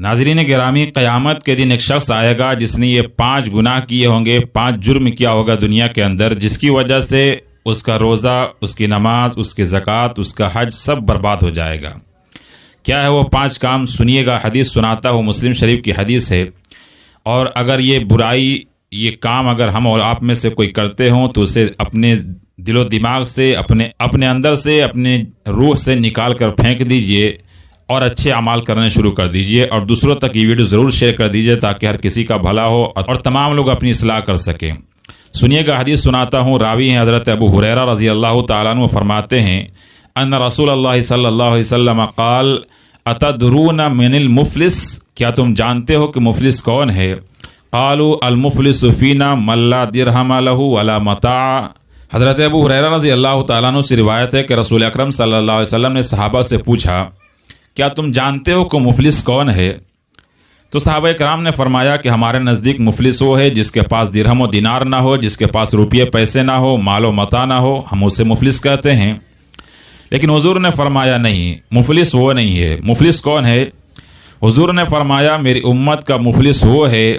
ناظرین گرامی، قیامت کے دن ایک شخص آئے گا جس نے یہ 5 گناہ کیے ہوں گے، 5 جرم کیا ہوگا دنیا کے اندر، جس کی وجہ سے اس کا روزہ، اس کی نماز، اس کی زکوٰۃ، اس کا حج سب برباد ہو جائے گا۔ کیا ہے وہ 5 کام؟ سنیے گا، حدیث سناتا ہوں، مسلم شریف کی حدیث ہے۔ اور اگر یہ برائی، یہ کام اگر ہم اور آپ میں سے کوئی کرتے ہوں تو اسے اپنے دل و دماغ سے، اپنے اندر سے، اپنے روح سے نکال کر پھینک دیجئے اور اچھے اعمال کرنے شروع کر دیجئے، اور دوسروں تک یہ ویڈیو ضرور شیئر کر دیجئے تاکہ ہر کسی کا بھلا ہو اور تمام لوگ اپنی اصلاح کر سکیں۔ سنیے گا، حدیث سناتا ہوں، راوی ہیں حضرت ابو ہریرہ رضی اللہ تعالیٰ عنہ، فرماتے ہیں ان رسول اللہ صلی اللہ علیہ وسلم قال اتدرون من المفلس، کیا تم جانتے ہو کہ مفلس کون ہے؟ قالوا المفلس فینا من لا درہم لہ ولا متاع۔ حضرت ابو ہریرہ رضی اللہ تعالیٰ عنہ سے روایت ہے کہ رسول اکرم صلی اللہ علیہ وسلم نے صحابہ سے پوچھا، کیا تم جانتے ہو کہ مفلس کون ہے؟ تو صحابہ کرام نے فرمایا کہ ہمارے نزدیک مفلس وہ ہے جس کے پاس درہم و دینار نہ ہو، جس کے پاس روپیے پیسے نہ ہو، مال و متاع نہ ہو، ہم اسے مفلس کہتے ہیں۔ لیکن حضور نے فرمایا نہیں، مفلس وہ نہیں ہے۔ مفلس کون ہے؟ حضور نے فرمایا میری امت کا مفلس وہ ہے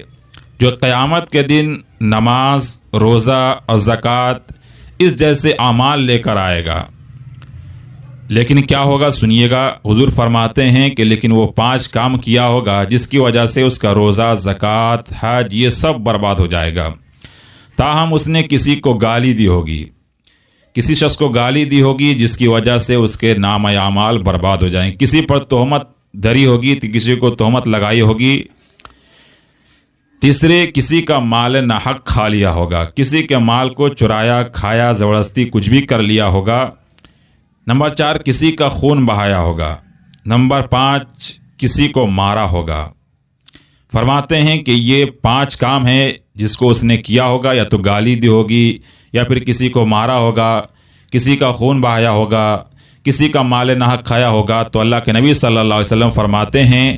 جو قیامت کے دن نماز، روزہ اور زکوٰۃ اس جیسے اعمال لے کر آئے گا۔ لیکن کیا ہوگا؟ سنیے گا، حضور فرماتے ہیں کہ لیکن وہ 5 کام کیا ہوگا جس کی وجہ سے اس کا روزہ، زکوٰۃ، حج یہ سب برباد ہو جائے گا۔ تاہم اس نے کسی کو گالی دی ہوگی، کسی شخص کو گالی دی ہوگی جس کی وجہ سے اس کے نام اعمال برباد ہو جائیں، کسی پر تہمت دھری ہوگی، کسی کو تہمت لگائی ہوگی، تیسرے کسی کا مال ناحق کھا لیا ہوگا، کسی کے مال کو چرایا، کھایا، زبردستی کچھ بھی کر لیا ہوگا۔ نمبر 4 کسی کا خون بہایا ہوگا۔ نمبر 5 کسی کو مارا ہوگا۔ فرماتے ہیں کہ یہ 5 کام ہیں جس کو اس نے کیا ہوگا، یا تو گالی دی ہوگی، یا پھر کسی کو مارا ہوگا، کسی کا خون بہایا ہوگا، کسی کا مال ناحق کھایا ہوگا۔ تو اللہ کے نبی صلی اللہ علیہ وسلم فرماتے ہیں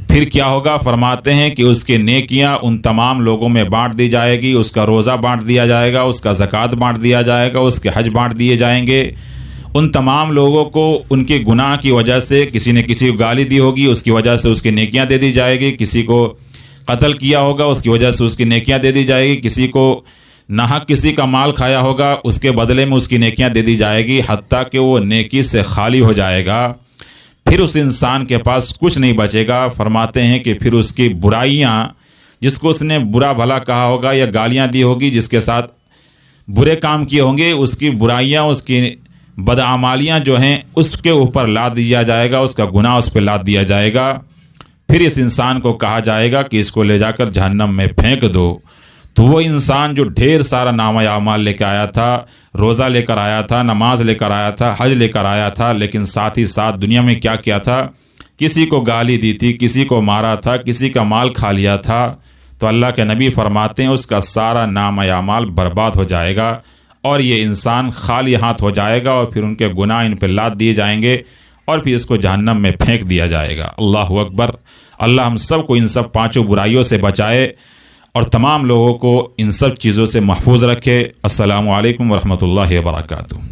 پھر کیا ہوگا؟ فرماتے ہیں کہ اس کی نیکیاں ان تمام لوگوں میں بانٹ دی جائے گی، اس کا روزہ بانٹ دیا جائے گا، اس کا زکوٰۃ بانٹ دیا جائے گا، اس کے حج بانٹ دیے جائیں گے۔ ان تمام لوگوں کو ان کے گناہ کی وجہ سے، کسی نے کسی کو گالی دی ہوگی اس کی وجہ سے اس کی نیکیاں دے دی جائے گی، کسی کو قتل کیا ہوگا اس کی وجہ سے اس کی نیکیاں دے دی جائے گی، کسی کو ناحق کسی کا مال کھایا ہوگا اس کے بدلے میں اس کی نیکیاں دے دی جائے گی، حتیٰ کہ وہ نیکی سے خالی ہو جائے گا۔ پھر اس انسان کے پاس کچھ نہیں بچے گا۔ فرماتے ہیں کہ پھر اس کی برائیاں، جس کو اس نے برا بھلا کہا ہوگا یا گالیاں دی ہوگی، جس کے ساتھ برے کام کیے ہوں گے، اس کی برائیاں، اس کی بدعمالیاں جو ہیں اس کے اوپر لاد دیا جائے گا، اس کا گناہ اس پہ لاد دیا جائے گا۔ پھر اس انسان کو کہا جائے گا کہ اس کو لے جا کر جہنم میں پھینک دو۔ تو وہ انسان جو ڈھیر سارا نامہ اعمال لے کے آیا تھا، روزہ لے کر آیا تھا، نماز لے کر آیا تھا، حج لے کر آیا تھا، لیکن ساتھ ہی ساتھ دنیا میں کیا کیا تھا؟ کسی کو گالی دی تھی، کسی کو مارا تھا، کسی کا مال کھا لیا تھا، تو اللہ کے نبی فرماتے ہیں اس کا سارا نامہ اعمال برباد ہو جائے گا، اور یہ انسان خالی ہاتھ ہو جائے گا، اور پھر ان کے گناہ ان پہ لاد دیے جائیں گے، اور پھر اس کو جہنم میں پھینک دیا جائے گا۔ اللہ اکبر۔ اللہ ہم سب کو ان سب 5 برائیوں سے بچائے اور تمام لوگوں کو ان سب چیزوں سے محفوظ رکھے۔ السلام علیکم ورحمۃ اللہ وبرکاتہ۔